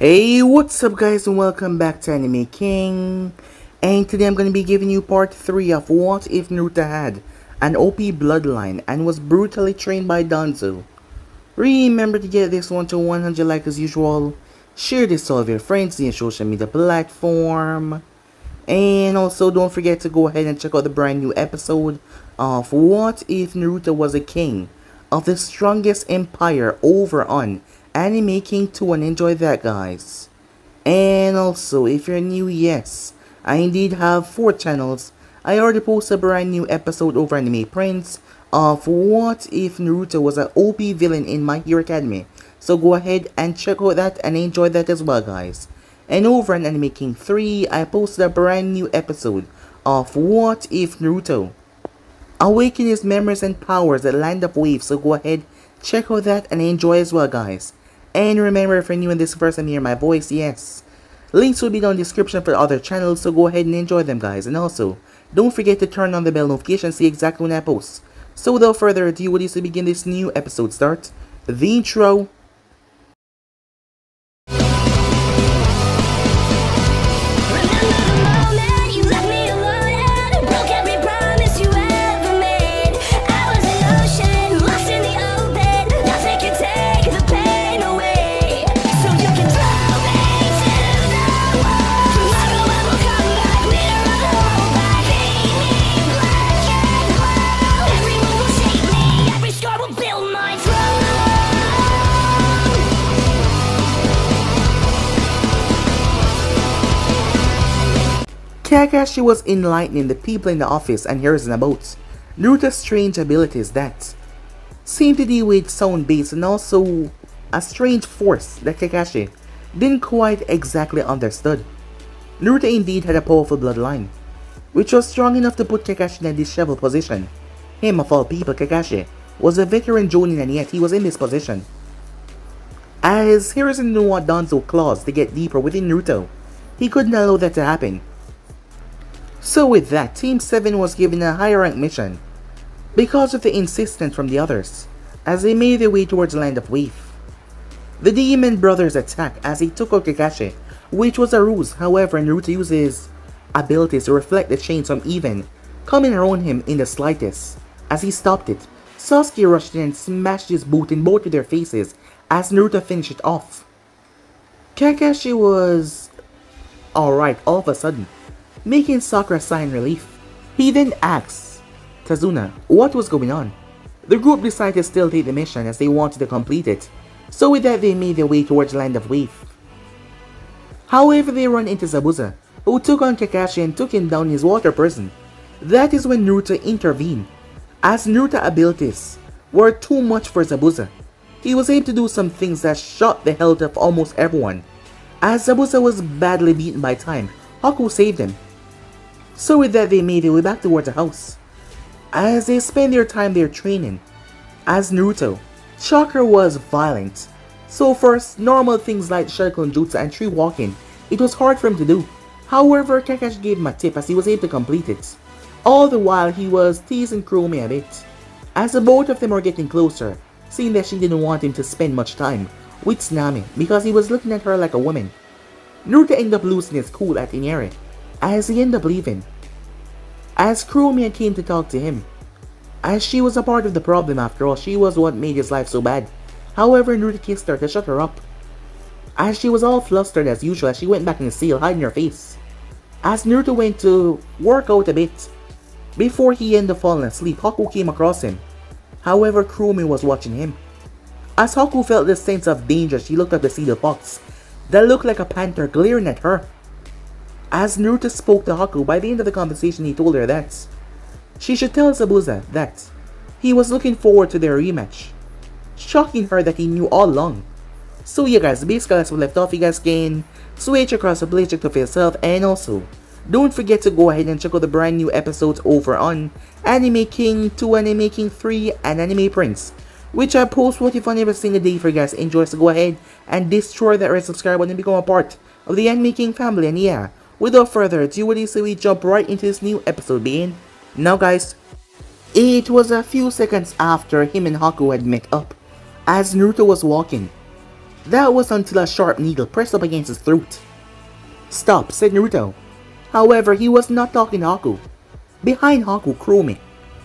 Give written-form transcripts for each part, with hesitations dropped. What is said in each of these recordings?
Hey, what's up guys, and welcome back to Anime King. And today I'm going to be giving you part 3 of What If Naruto had an OP bloodline and was brutally trained by Danzo. Remember to get this one to 100 likes as usual. Share this to all of your friends in your social media platform. And also don't forget to go ahead and check out the brand new episode of What If Naruto was a king of the strongest empire over on Anime King 2, and enjoy that guys. And also if you're new, yes, I indeed have 4 channels. I already posted a brand new episode over Anime Prince of What If Naruto was an OP villain in My Hero Academia. So go ahead and check out that and enjoy that as well guys. And over on Anime King 3, I posted a brand new episode of What If Naruto awaken his memories and powers at Land of Waves. So go ahead, check out that and enjoy as well guys. And remember, if you're new in this first time hear my voice, yes, links will be down in the description for other channels, so go ahead and enjoy them guys. And also, don't forget to turn on the bell notification to see exactly when I post. So without further ado, what is to begin this new episode start, the intro. Kakashi was enlightening the people in the office and hearing about Naruto's strange abilities that seemed to deal with sound bass and also a strange force that Kakashi didn't quite exactly understood. Naruto indeed had a powerful bloodline, which was strong enough to put Kakashi in a disheveled position. Him of all people, Kakashi, was a veteran Jonin and yet he was in this position. As Hiruzen knew what Danzo claws to get deeper within Naruto, he couldn't allow that to happen. So with that, Team 7 was given a higher rank mission because of the insistence from the others as they made their way towards the Land of Wave. The Demon Brothers attacked as he took out Kakashi, which was a ruse. However, Naruto used his abilities to reflect the chains from even coming around him in the slightest. As he stopped it, Sasuke rushed in and smashed his boot in both of their faces as Naruto finished it off. Kakashi was alright all of a sudden, making Chakra sign relief. He then asked Kazuna what was going on. The group decided to still take the mission as they wanted to complete it, so with that they made their way towards Land of Wave. However, they run into Zabuza, who took on Kakashi and took him down his water prison. That is when Naruto intervened, as Naruto's abilities were too much for Zabuza. He was able to do some things that shot the health of almost everyone. As Zabuza was badly beaten by time, Haku saved him. So with that they made their way back towards the house, as they spent their time there training. As Naruto, Chakra was violent, so for normal things like Sharingan Jutsu and tree walking, it was hard for him to do. However, Kakashi gave him a tip as he was able to complete it. All the while he was teasing Kurumi a bit, as the both of them were getting closer, seeing that she didn't want him to spend much time with Tsunami because he was looking at her like a woman. Naruto ended up losing his cool at Inari, as he ended up leaving, as Kurumi came to talk to him, as she was a part of the problem after all. She was what made his life so bad. However, Naruto kissed her to shut her up, as she was all flustered as usual as she went back in the seal, hiding her face. As Naruto went to work out a bit, before he ended up falling asleep, Haku came across him. However, Kurumi was watching him. As Haku felt this sense of danger, she looked up to see the fox that looked like a panther glaring at her. As Naruto spoke to Haku, by the end of the conversation he told her that she should tell Zabuza that he was looking forward to their rematch, shocking her that he knew all along. So yeah guys, basically as we left off, you guys can switch across the play, check to for yourself, and also don't forget to go ahead and check out the brand new episodes over on Anime King 2, Anime King 3, and Anime Prince, which I post what if on every single day for you guys. Enjoy, so go ahead and destroy that red subscribe button and become a part of the Anime King family. And yeah, without further ado, what do you say we jump right into this new episode begin? Now guys, it was a few seconds after him and Haku had met up, as Naruto was walking. That was until a sharp needle pressed up against his throat. Stop, said Naruto. However, he was not talking to Haku. Behind Haku, Chromie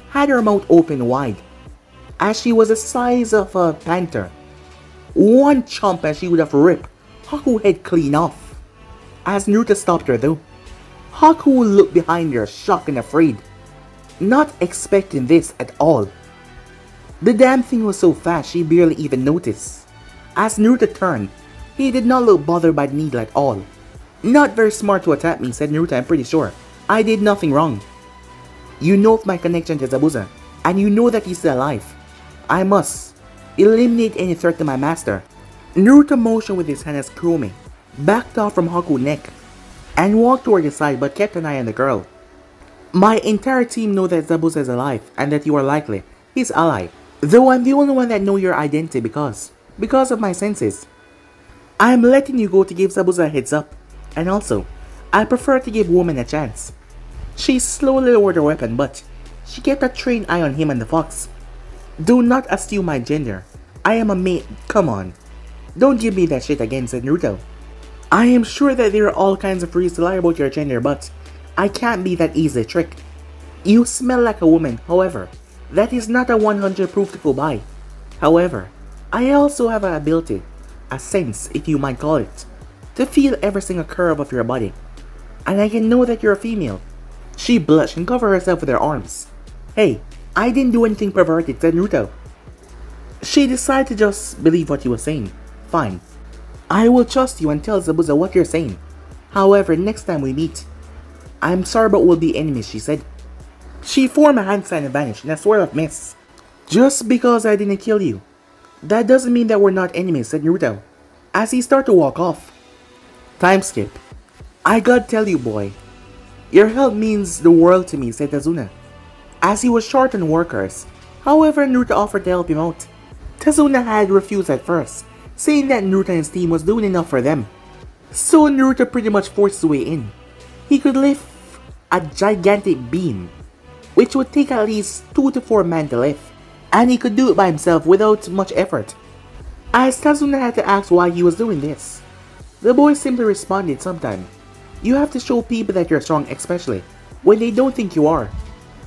had her mouth open wide, as she was the size of a panther. One chomp and she would have ripped Haku's head clean off. As Naruto stopped her though, Haku looked behind her, shocked and afraid, not expecting this at all. The damn thing was so fast she barely even noticed. As Naruto turned, he did not look bothered by the needle at all. Not very smart to attack me, said Naruto, I'm pretty sure. I did nothing wrong. You know of my connection to Zabuza, and you know that he's still alive. I must eliminate any threat to my master. Naruto motioned with his hand as Chromie backed off from Haku's neck and walked toward the side but kept an eye on the girl. My entire team know that Zabuza is alive and that you are likely his ally, though I'm the only one that know your identity because of my senses. I'm letting you go to give Zabuza a heads up, and also, I prefer to give women a chance. She slowly lowered her weapon, but she kept a trained eye on him and the fox. Do not assume my gender. I am a mate. Come on. Don't give me that shit again, said Naruto. I am sure that there are all kinds of reasons to lie about your gender, but I can't be that easily tricked. You smell like a woman, however. That is not a 100 proof to go by. However, I also have an ability, a sense if you might call it, to feel every single curve of your body. And I can know that you're a female. She blushed and covered herself with her arms. Hey, I didn't do anything perverted, said Naruto. She decided to just believe what he was saying. Fine. I will trust you and tell Zabuza what you're saying. However, next time we meet, I'm sorry but we'll be enemies, she said. She formed a hand sign and vanished in a swirl of mist. Just because I didn't kill you, that doesn't mean that we're not enemies, said Naruto, as he started to walk off. Time skip. I gotta tell you, boy, your help means the world to me, said Tazuna, as he was short on workers. However, Naruto offered to help him out. Tazuna had refused at first, saying that Naruto and his team was doing enough for them. So Naruto pretty much forced his way in. He could lift a gigantic beam, which would take at least 2 to 4 men to lift, and he could do it by himself without much effort. As Tazuna had to ask why he was doing this, the boy simply responded, sometime you have to show people that you're strong, especially when they don't think you are.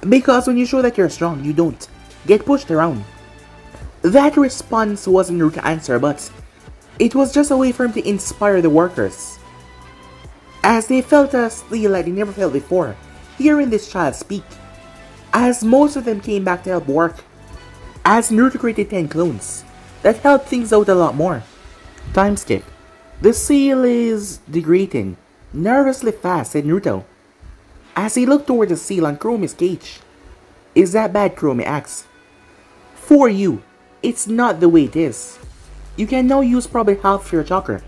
Because when you show that you're strong, you don't get pushed around. That response wasn't Naruto's answer, but it was just a way for him to inspire the workers, as they felt a thrill like they never felt before, hearing this child speak. As most of them came back to help work, as Naruto created 10 clones that helped things out a lot more. Time skip. The seal is degrading nervously fast, said Naruto, as he looked toward the seal on Chromie's cage. Is that bad, Chromie asked. For you, it's not the way it is. You can now use probably half of your chakra.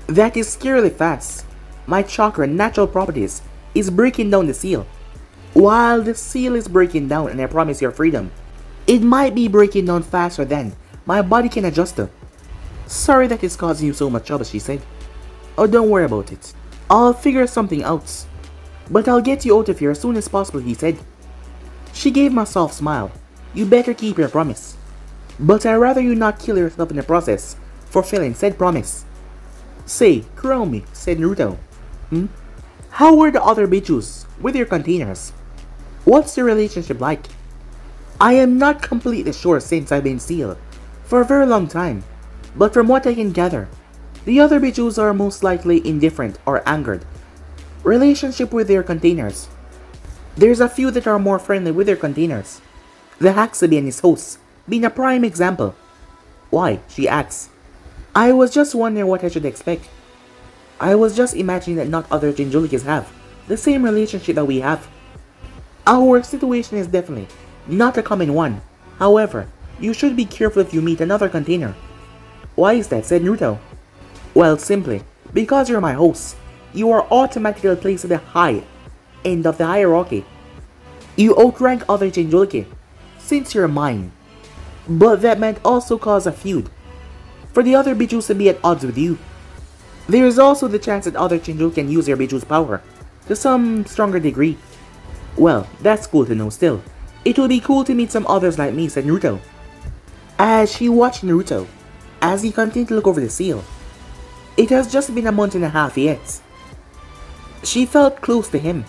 That is scarily fast. My chakra natural properties is breaking down the seal. While the seal is breaking down and I promise your freedom, it might be breaking down faster than my body can adjust to. Sorry that it's causing you so much trouble, she said. Oh, don't worry about it. I'll figure something out. But I'll get you out of here as soon as possible, he said. She gave him a soft smile. You better keep your promise. But I'd rather you not kill yourself in the process, fulfilling said promise. Say, Chromie, said Naruto. How were the other Bijus with your containers? What's the relationship like? I am not completely sure since I've been sealed for a very long time, but from what I can gather, the other Bijus are most likely indifferent or angered. Relationship with their containers. There's a few that are more friendly with their containers. The Haxabi and his hosts being a prime example. Why? She asks. I was just wondering what I should expect. I was just imagining that not other Jinjulikis have the same relationship that we have. Our situation is definitely not a common one. However, you should be careful if you meet another container. Why is that? Said Naruto. Well, simply because you're my host, you are automatically placed at the high end of the hierarchy. You outrank other Jinjuliki since you're mine. But that might also cause a feud for the other Bijus to be at odds with you. There is also the chance that other Jinjuliki can use their Biju's power to some stronger degree. Well, that's cool to know still. It will be cool to meet some others like me, said Naruto, as she watched Naruto as he continued to look over the seal. It has just been a month and a half yet. She felt close to him.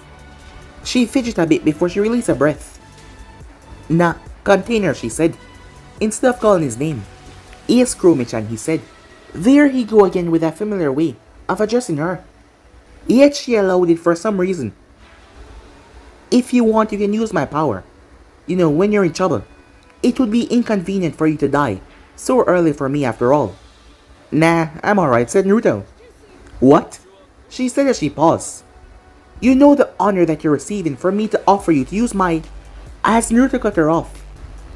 She fidgeted a bit before she released a breath. Nah, container, she said, instead of calling his name. Yes, Chromichan, he said. There he go again with that familiar way of addressing her. Yet she allowed it for some reason. If you want, you can use my power. You know, when you're in trouble. It would be inconvenient for you to die so early for me after all. Nah, I'm alright, said Naruto. What? She said as she paused. You know the honor that you're receiving for me to offer you to use my... As Naruto cut her off.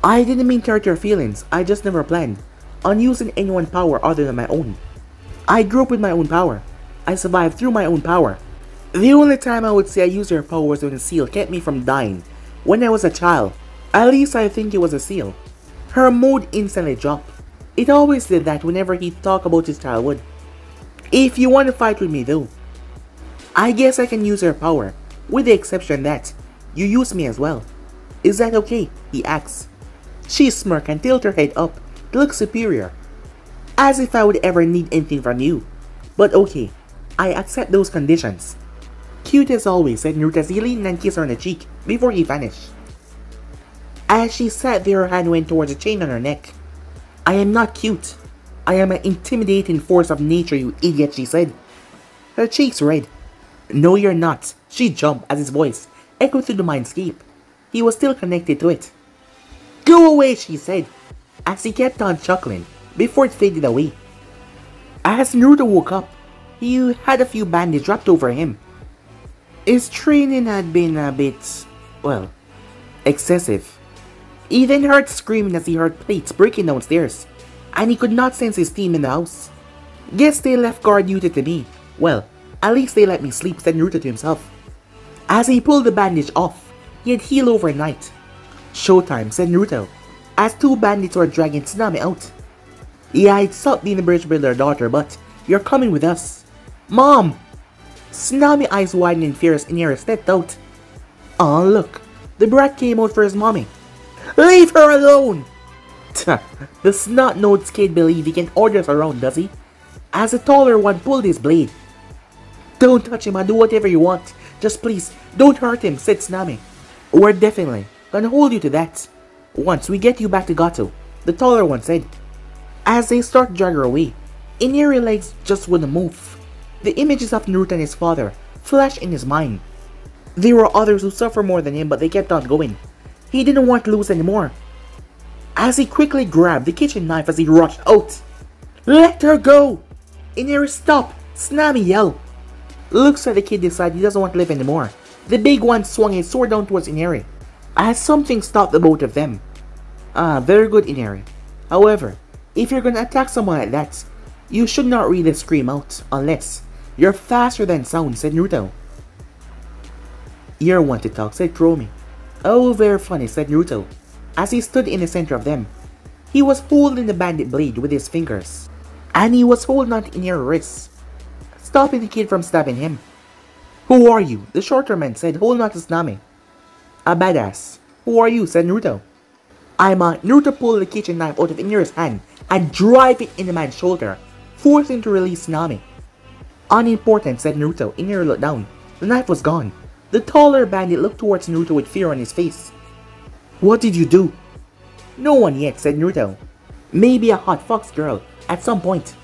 I didn't mean to hurt your feelings, I just never planned on using anyone's power other than my own. I grew up with my own power. I survived through my own power. The only time I would say I used her power was when the seal kept me from dying when I was a child. At least I think it was a seal. Her mood instantly dropped. It always did that whenever he talked about his childhood. If you want to fight with me though, I guess I can use her power, with the exception that you use me as well. Is that okay? He asks. She smirked and tilted her head up to look superior, as if I would ever need anything from you. But okay, I accept those conditions. Cute as always, said Naruto as he leaned and kissed her on the cheek before he vanished. As she sat there, her hand went towards the chain on her neck. I am not cute. I am an intimidating force of nature, you idiot, she said. Her cheeks red. No, you're not. She jumped as his voice echoed through the mindscape. He was still connected to it. Go away, she said, as he kept on chuckling before it faded away. As Naruto woke up, he had a few bandages wrapped over him. His training had been a bit, well, excessive. He then heard screaming as he heard plates breaking downstairs, and he could not sense his team in the house. Guess they left guard duty to me. Well, at least they let me sleep, said Naruto to himself. As he pulled the bandage off, he had healed overnight. Showtime, said Naruto, as two bandits were dragging Tsunami out. Yeah, I'd stop being the bridge builder, daughter, but you're coming with us. Mom! Tsunami eyes widened in fear as Inari stepped out. Oh, look, the brat came out for his mommy. Leave her alone! The snot-nosed kid believe he can order us around, does he? As the taller one pulled his blade. Don't touch him, I'll do whatever you want. Just please, don't hurt him, said Tsunami. We're definitely gonna hold you to that once we get you back to Gato, the taller one said. As they start to drag her away, Inari's legs just wouldn't move. The images of Naruto and his father flashed in his mind. There were others who suffered more than him, but they kept on going. He didn't want to lose anymore. As he quickly grabbed the kitchen knife as he rushed out. Let her go! Inari, stop! Tsunami yelled. Looks like the kid decided he doesn't want to live anymore. The big one swung his sword down towards Inari, as something stopped the both of them. Ah, very good, Inari. However, if you're gonna attack someone like that, you should not really scream out, unless you're faster than sound, said Naruto. You're one to talk, said Chromie. Oh, very funny, said Naruto, as he stood in the center of them. He was holding the bandit blade with his fingers, and he was holding on to Inari's wrist, stopping the kid from stabbing him. Who are you? The shorter man said, holding on to Tsunami. A badass. Who are you? Said Naruto. Naruto pulled the kitchen knife out of Inari's hand and drive it in the man's shoulder, forcing him to release Tsunami. Unimportant, said Naruto. Inari looked down. The knife was gone. The taller bandit looked towards Naruto with fear on his face. What did you do? No one yet, said Naruto. Maybe a hot fox girl, at some point.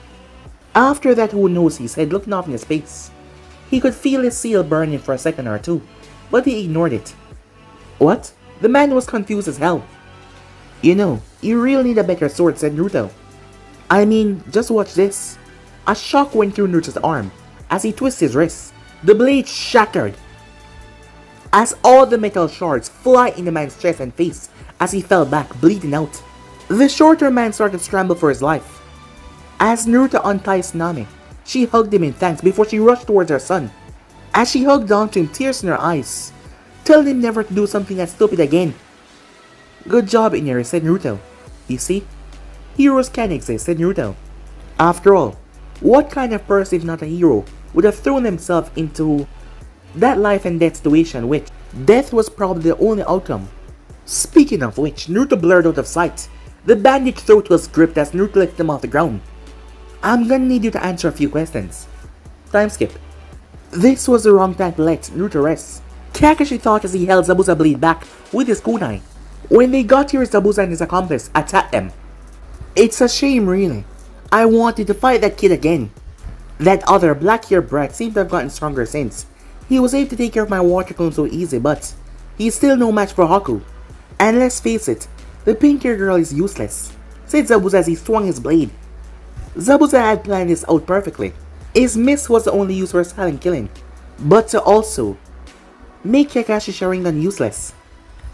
After that, who knows, he said, looking off in his face. He could feel his seal burning for a second or two, but he ignored it. What? The man was confused as hell. You know, you really need a better sword, said Naruto. I mean, just watch this. A shock went through Naruto's arm as he twisted his wrist. The blade shattered, as all the metal shards fly in the man's chest and face as he fell back, bleeding out. The shorter man started to scramble for his life. As Naruto untied Tsunami, she hugged him in thanks before she rushed towards her son. As she hugged onto him, tears in her eyes, telling him never to do something that stupid again. Good job, Inari, said Naruto. You see, heroes can exist, said Naruto. After all, what kind of person, if not a hero, would have thrown himself into that life and death situation, which death was probably the only outcome? Speaking of which, Naruto blurred out of sight The bandage throat was gripped as Naruto lifted him off the ground. I'm gonna need you to answer a few questions. Time skip. This was the wrong time to let Naruto rest. Kakashi thought as he held Zabuza blade back with his kunai. When they got here, Zabuza and his accomplice attacked them. It's a shame, really. I wanted to fight that kid again. That other black-haired brat seemed to have gotten stronger since. He was able to take care of my water clone so easy, but he's still no match for Haku. And let's face it, the pink-haired girl is useless, said Zabuza as he swung his blade. Zabuza had planned this out perfectly. His miss was the only use for silent killing, but to also make Kakashi Sharingan useless.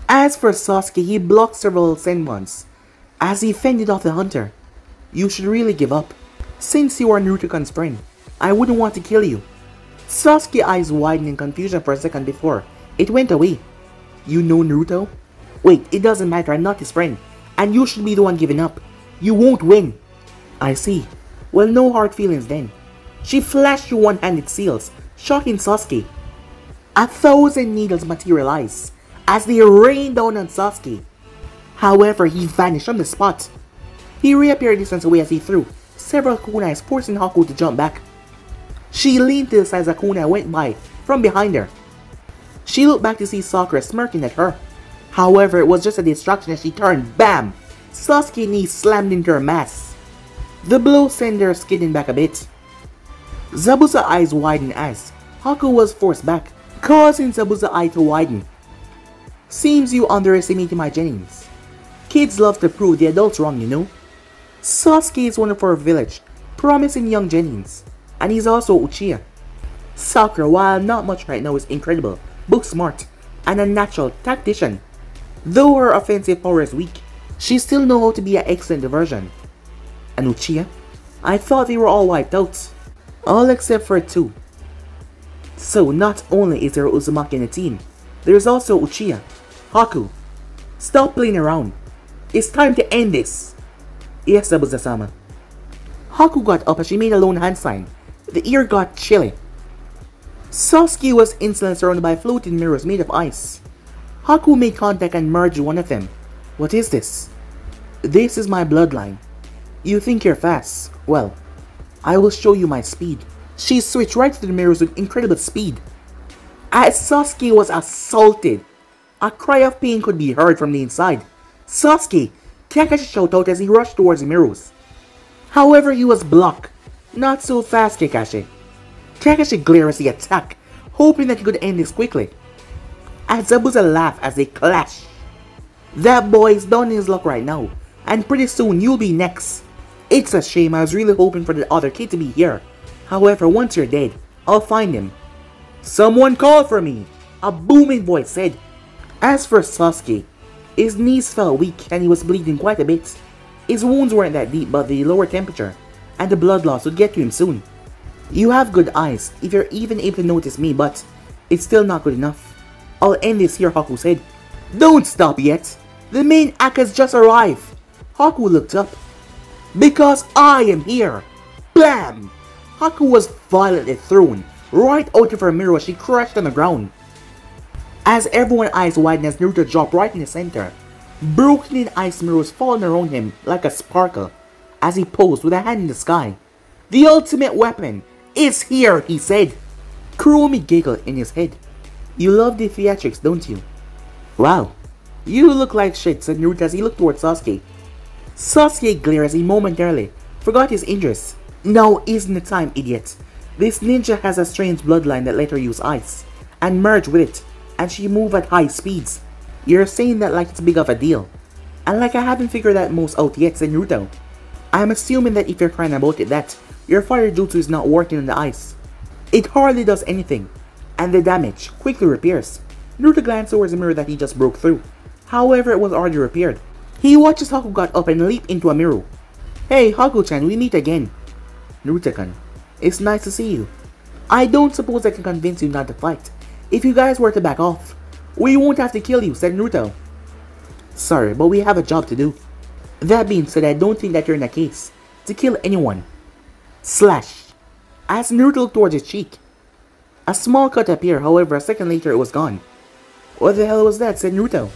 As for Sasuke, he blocked several Senmons as he fended off the hunter. You should really give up. Since you are Naruto-kun's friend, I wouldn't want to kill you. Sasuke's eyes widened in confusion for a second before it went away. You know Naruto? Wait, it doesn't matter, I'm not his friend, and you should be the one giving up. You won't win. I see. Well, no hard feelings then. She flashed you one-handed seals, shocking Sasuke. 1,000 needles materialized as they rained down on Sasuke. However, he vanished from the spot. He reappeared distance away as he threw several kunais, forcing Haku to jump back. She leaned to the side as a kunai went by from behind her. She looked back to see Sakura smirking at her. However, it was just a distraction as she turned. BAM! Sasuke's knee slammed into her mass. The blow sent her skidding back a bit. Zabuza's eyes widened as Haku was forced back, causing Zabuza's eye to widen. Seems you underestimated my Jennings. Kids love to prove the adults wrong, you know. Sasuke is one of our village, promising young Jennings, and he's also Uchiha. Sakura, while not much right now, is incredible, book smart, and a natural tactician. Though her offensive power is weak, she still knows how to be an excellent diversion. And Uchiha? I thought they were all wiped out. All except for 2. So not only is there Uzumaki in the team, there's also Uchiha. Haku, stop playing around. It's time to end this. Yes, Zabuza-sama. Haku got up as she made a lone hand sign. The ear got chilly. Sasuke was instantly surrounded by floating mirrors made of ice. Haku made contact and merged one of them. What is this? This is my bloodline. You think you're fast? Well, I will show you my speed. She switched right to the mirrors with incredible speed. As Sasuke was assaulted, a cry of pain could be heard from the inside. Sasuke! Kakashi shouted out as he rushed towards the mirrors. However, he was blocked. Not so fast, Kakashi. Kakashi glared as he attacked, hoping that he could end this quickly. As Zabuza laughed as they clashed. That boy is down in his luck right now, and pretty soon you'll be next. It's a shame, I was really hoping for the other kid to be here. However, once you're dead, I'll find him. Someone call for me, a booming voice said. As for Sasuke, his knees felt weak and he was bleeding quite a bit. His wounds weren't that deep, but the lower temperature and the blood loss would get to him soon. You have good eyes, if you're even able to notice me, but it's still not good enough. I'll end this here, Haku said. Don't stop yet. The main act has just arrived. Haku looked up. Because I am here. Bam! Haku was violently thrown right out of her mirror as she crashed on the ground. As everyone's eyes widened as Naruto dropped right in the center, broken in ice mirrors falling around him like a sparkle as he posed with a hand in the sky. The ultimate weapon is here, he said. Kuromi giggled in his head. You love the theatrics, don't you? Wow, you look like shit, said Naruto as he looked towards Sasuke. Sasuke glared as he momentarily forgot his injuries. Now isn't the time, idiot. This ninja has a strange bloodline that let her use ice and merge with it, and she move at high speeds. You're saying that like it's big of a deal, and like I haven't figured that most out yet, said Naruto. I'm assuming that if you're crying about it that your fire jutsu is not working on the ice. It hardly does anything, and the damage quickly repairs. Naruto glanced towards the mirror that he just broke through. However, it was already repaired. He watched as Haku got up and leaped into a mirror. Hey, Haku-chan, we meet again. Naruto-kun, it's nice to see you. I don't suppose I can convince you not to fight. If you guys were to back off, we won't have to kill you, said Naruto. Sorry, but we have a job to do. That being said, I don't think that you're in a case to kill anyone. Slash. As Naruto looked towards his cheek, a small cut appeared, however a second later it was gone. What the hell was that, said Naruto.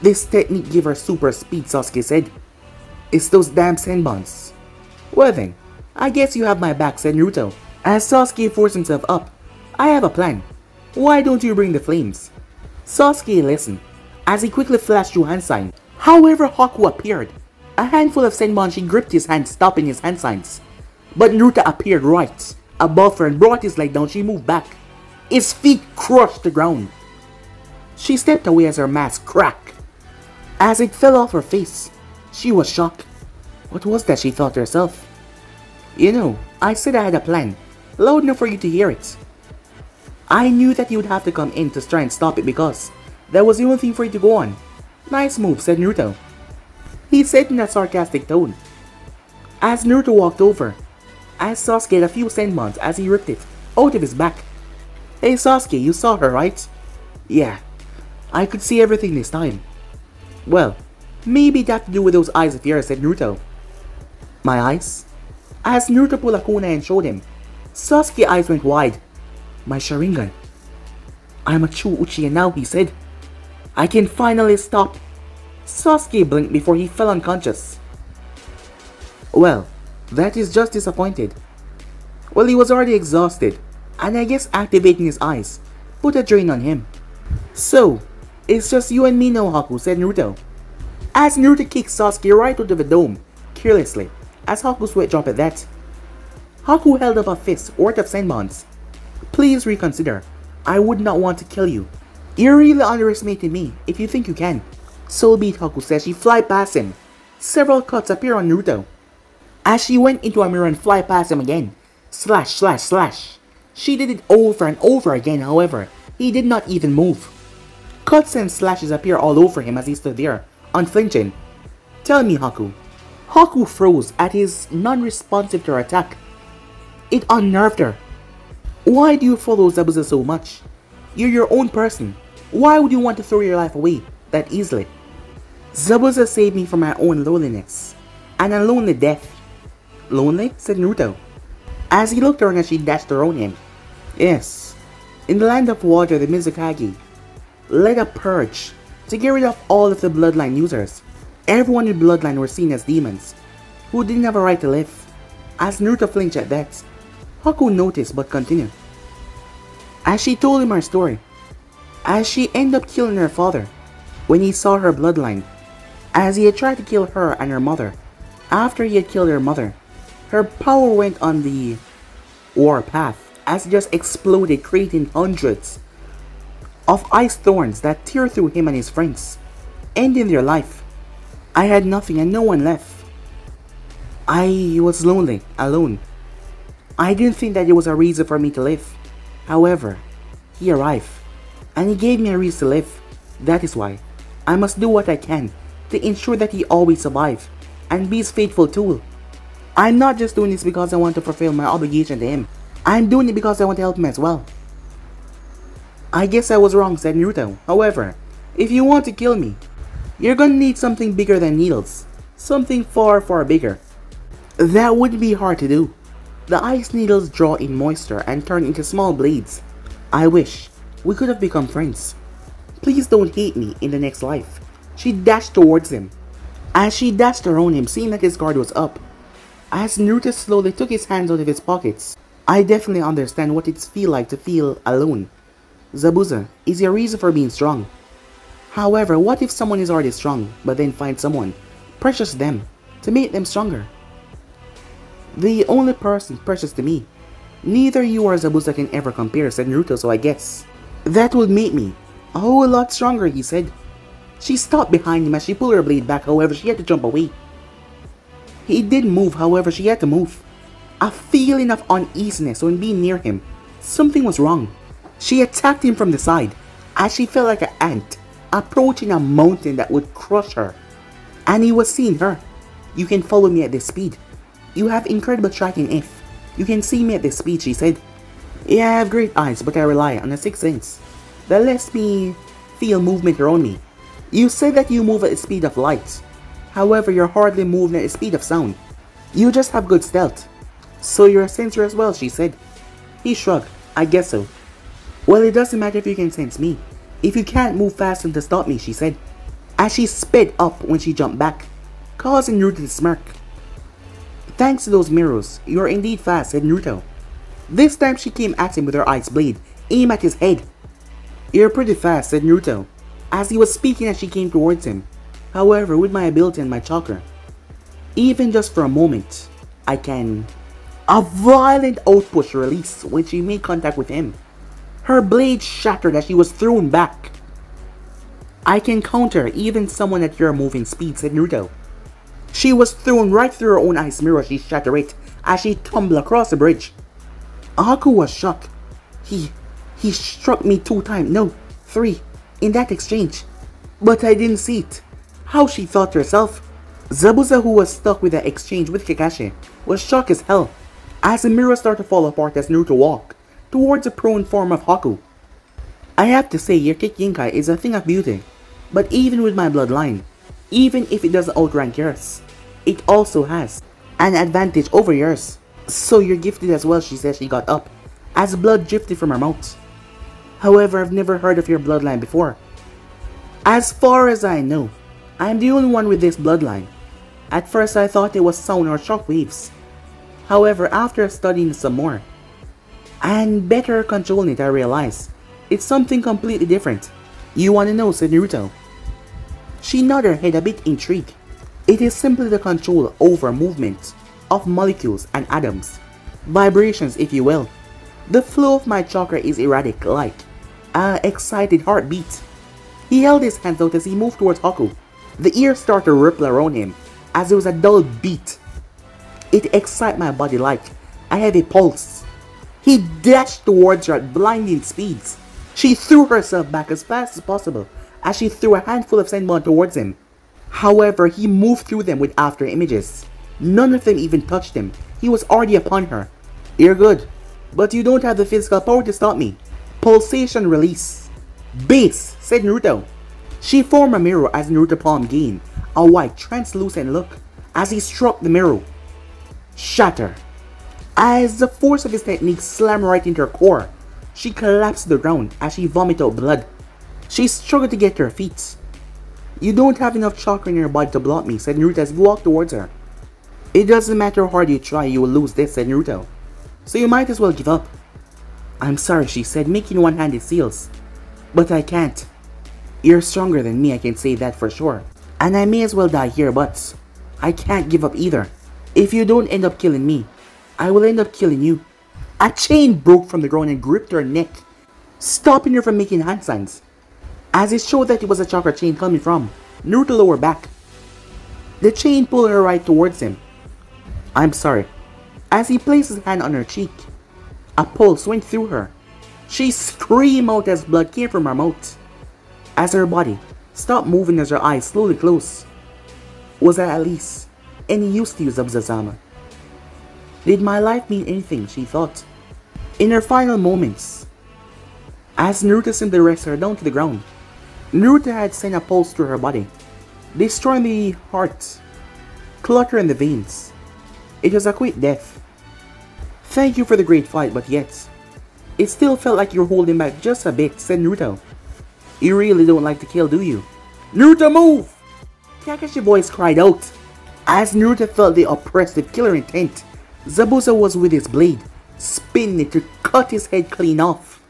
This technique gave her super speed, Sasuke said. It's those damn Senbons. Well then, I guess you have my back, said Naruto. As Sasuke forced himself up, I have a plan. Why don't you bring the flames? Sasuke listened, as he quickly flashed through hand sign. However, Haku appeared. A handful of Senbonshi gripped his hand, stopping his hand signs. But Naruto appeared right above her and brought his leg down. She moved back. His feet crushed the ground. She stepped away as her mask cracked. As it fell off her face, she was shocked. What was that, she thought to herself. You know, I said I had a plan, loud enough for you to hear it. I knew that you would have to come in to try and stop it because that was the only thing for you to go on. Nice move, said Naruto. He said in a sarcastic tone. As Naruto walked over, as Sasuke had a few Senbons as he ripped it out of his back. Hey Sasuke, you saw her, right? Yeah, I could see everything this time. Well, maybe that to do with those eyes of yours, said Naruto. My eyes? As Naruto pulled a kunai and showed him, Sasuke's eyes went wide. My Sharingan. I'm a true Uchiha now, he said. I can finally stop. Sasuke blinked before he fell unconscious. Well, that is just disappointed. Well, he was already exhausted, and I guess activating his eyes put a drain on him. So, it's just you and me now, Haku, said Naruto. As Naruto kicked Sasuke right out of the dome, carelessly, as Haku sweat dropped at that. Haku held up a fist worth of Senbons. Please reconsider. I would not want to kill you. You're really underestimating me, if you think you can. So be it, Haku says. She fly past him. Several cuts appear on Naruto. As she went into a mirror and fly past him again. Slash, slash, slash. She did it over and over again, however, he did not even move. Cuts and slashes appear all over him as he stood there, unflinching. Tell me, Haku. Haku froze at his non-responsive to her attack. It unnerved her. Why do you follow Zabuza so much? You're your own person. Why would you want to throw your life away that easily? Zabuza saved me from my own loneliness. And a lonely death. Lonely? Said Naruto. As he looked around as she dashed around him. Yes. In the land of water, the Mizukage led a purge to get rid of all of the Bloodline users. Everyone in Bloodline were seen as demons, who didn't have a right to live. As Naruto flinched at that, Haku noticed but continued. As she told him her story, as she ended up killing her father when he saw her bloodline, as he had tried to kill her and her mother. After he had killed her mother, her power went on the war path as it just exploded, creating hundreds of ice thorns that tear through him and his friends, ending their life. I had nothing and no one left. I was lonely, alone. I didn't think that there was a reason for me to live. However, he arrived, and he gave me a reason to live. That is why I must do what I can to ensure that he always survives and be his faithful tool. I'm not just doing this because I want to fulfill my obligation to him. I'm doing it because I want to help him as well. I guess I was wrong, said Naruto. However, if you want to kill me, you're gonna need something bigger than needles. Something far, far bigger. That wouldn't be hard to do. The ice needles draw in moisture and turn into small blades. I wish we could have become friends. Please don't hate me in the next life. She dashed towards him. As she dashed around him, seeing that his guard was up, as Naruto slowly took his hands out of his pockets, I definitely understand what it feels like to feel alone. Zabuza is your reason for being strong. However, what if someone is already strong, but then finds someone precious to them to make them stronger? The only person precious to me. Neither you or Zabuza can ever compare, said Naruto, so I guess that would make me a whole lot stronger, he said. She stopped behind him as she pulled her blade back, however she had to jump away. He didn't move, however she had to move. A feeling of uneasiness when being near him. Something was wrong. She attacked him from the side as she felt like an ant approaching a mountain that would crush her. And he was seeing her. You can follow me at this speed. You have incredible tracking if you can see me at this speed, she said. Yeah, I have great eyes, but I rely on a sixth sense that lets me feel movement around me. You said that you move at the speed of light. However, you're hardly moving at the speed of sound. You just have good stealth. So you're a sensor as well, she said. He shrugged. I guess so. Well, it doesn't matter if you can sense me. If you can't move fast enough to stop me, she said, as she sped up when she jumped back. causing Naruto to smirk. Thanks to those mirrors, you are indeed fast, said Naruto. This time she came at him with her ice blade, aimed at his head. You're pretty fast, said Naruto, as he was speaking as she came towards him. However, with my ability and my chakra, even just for a moment, I can... A violent outpush released when she made contact with him. Her blade shattered as she was thrown back. I can counter even someone at your moving speed, said Naruto. She was thrown right through her own ice mirror. She shattered it as she tumbled across the bridge. Haku was shocked. He struck me 2 times, no, 3, in that exchange. But I didn't see it. How she thought to herself. Zabuza, who was stuck with that exchange with Kakashi, was shocked as hell as the mirror started to fall apart as Naruto walked towards the prone form of Haku. I have to say, your kick Yinkai is a thing of beauty, but even with my bloodline, even if it doesn't outrank yours, it also has an advantage over yours. So you're gifted as well, she said. She got up as blood drifted from her mouth. However, I've never heard of your bloodline before. As far as I know, I'm the only one with this bloodline. At first I thought it was sound or shock waves. However, after studying some more and better controlling it, I realized it's something completely different. You wanna know, said Naruto. She nodded her head, a bit intrigued. It is simply the control over movement of molecules and atoms. Vibrations, if you will. The flow of my chakra is erratic, like an excited heartbeat. He held his hands out as he moved towards Haku. The ears started to ripple around him as there was a dull beat. It excited my body like a heavy pulse. He dashed towards her at blinding speeds. She threw herself back as fast as possible as she threw a handful of Senbon towards him. However, he moved through them with after images. None of them even touched him. He was already upon her. You're good, but you don't have the physical power to stop me. Pulsation release. Base, said Naruto. She formed a mirror as Naruto palm gained a white translucent look as he struck the mirror. Shatter. As the force of his technique slammed right into her core, she collapsed to the ground as she vomited out blood. She struggled to get to her feet. You don't have enough chakra in your body to block me, said Naruto as he walked towards her. It doesn't matter how hard you try, you will lose this, said Naruto. So you might as well give up. I'm sorry, she said, making one-handed seals. But I can't. You're stronger than me, I can say that for sure. And I may as well die here, but I can't give up either. If you don't end up killing me, I will end up killing you. A chain broke from the ground and gripped her neck, stopping her from making hand signs. As it showed that it was a chakra chain coming from Naruto lower back. The chain pulled her right towards him. I'm sorry. As he placed his hand on her cheek, a pulse went through her. She screamed out as blood came from her mouth. As her body stopped moving as her eyes slowly closed. Was I at least any use to you, Zabuza-sama? Did my life mean anything, she thought. In her final moments, as Naruto simply rested her down to the ground, Naruto had sent a pulse through her body, destroying the heart, cluttering the veins. It was a quick death. Thank you for the great fight, but yet, it still felt like you were holding back just a bit, said Naruto. You really don't like to kill, do you? Naruto, move! Kakashi's voice cried out. As Naruto felt the oppressive killer intent, Zabuza was with his blade, spinning it to cut his head clean off.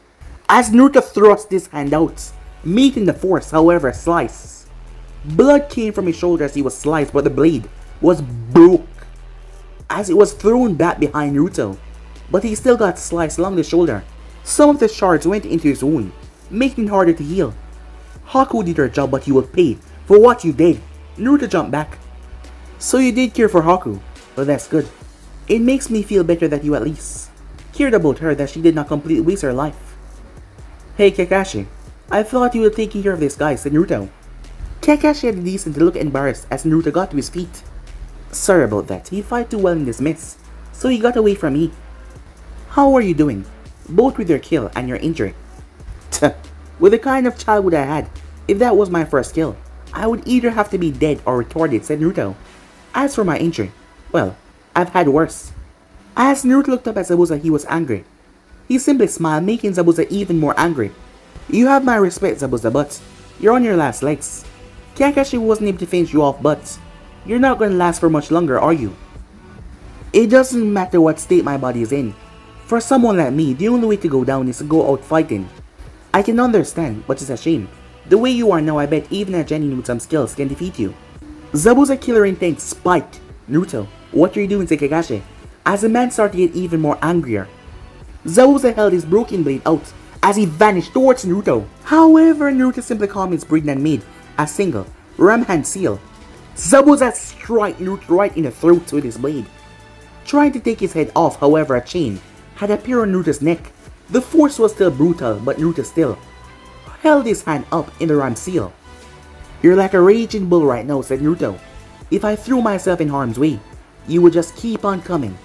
As Naruto thrust his hand out, meeting the force, however, slice. Blood came from his shoulder as he was sliced, but the blade was broke as it was thrown back behind Naruto, but he still got sliced along the shoulder. Some of the shards went into his wound, making it harder to heal. Haku did her job, but you will pay for what you did. Naruto jumped back. So you did care for Haku. Well, that's good. It makes me feel better that you at least cared about her, that she did not completely waste her life. Hey Kakashi, I thought you were taking care of this guy, said Naruto. Kakashi had the decency to look embarrassed as Naruto got to his feet. Sorry about that, he fought too well in this mess, so he got away from me. How are you doing, both with your kill and your injury? With the kind of childhood I had, if that was my first kill, I would either have to be dead or retarded, said Naruto. As for my injury, well, I've had worse. As Naruto looked up at Zabuza, he was angry. He simply smiled, making Zabuza even more angry. You have my respect, Zabuza, but you're on your last legs. Kakashi wasn't able to finish you off, but You're not gonna last for much longer, are you? It doesn't matter what state my body is in. For someone like me, the only way to go down is to go out fighting. I can understand, but it's a shame. The way you are now, I bet even a genin with some skills can defeat you. Zabuza killer intent spiked. Naruto, what are you doing to Kakashi? As the man started to get even more angrier. Zabuza held his broken blade out as he vanished towards Naruto. However, Naruto simply calmed his breathing and made a single ram hand seal. Zabuza struck Naruto right in the throat with his blade. Trying to take his head off, however, a chain had appeared on Naruto's neck. The force was still brutal, but Naruto still held his hand up in the ram seal. You're like a raging bull right now, said Naruto. If I threw myself in harm's way, you would just keep on coming.